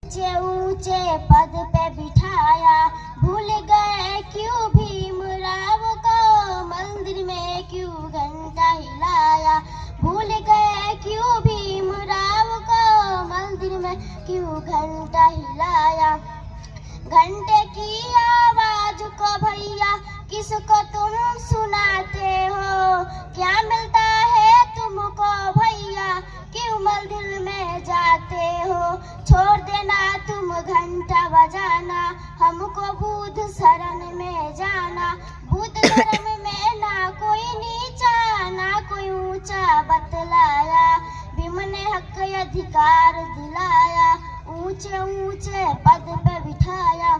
ऊंचे ऊंचे पद पे बिठाया, भूल गए क्यों भीमराव को, मंदिर में क्यों घंटा हिलाया। भूल गए क्यों भीमराव को, मंदिर में क्यों घंटा हिलाया। घंटे की आवाज को भैया किसको तुम सुनाते हो, क्या मिलता है तुमको भैया, क्यों मंदिर में जाते हो। छोड़ देना तुम घंटा बजाना, हमको बुद्ध शरण में जाना। बुद्ध धर्म में ना कोई नीचा ना कोई ऊंचा बतलाया, भीम ने हक अधिकार दिलाया, ऊंचे ऊंचे पद पे बिठाया।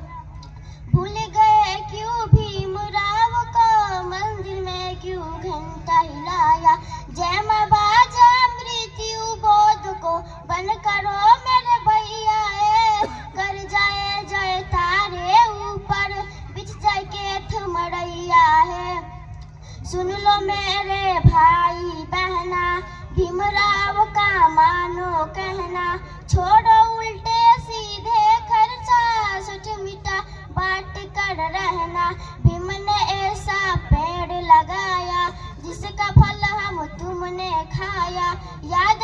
भूल गए क्यों भीमराव को, मंदिर में क्यों घंटा हिलाया। जय मां बाजा मृत्यु बोध को, बन करो मेरे भैया कर जाए जय तारे ऊपर, बिछ जाए के मरैया है। सुन लो मेरे भाई बहना, भीमराव का मानो कहना। छोड़ो उल्टे सीधे खर्चा, सुट मिटा बांट कर रहना। भीम ने ऐसा पेड़ लगाया, जिसका फल हम तुमने खाया। याद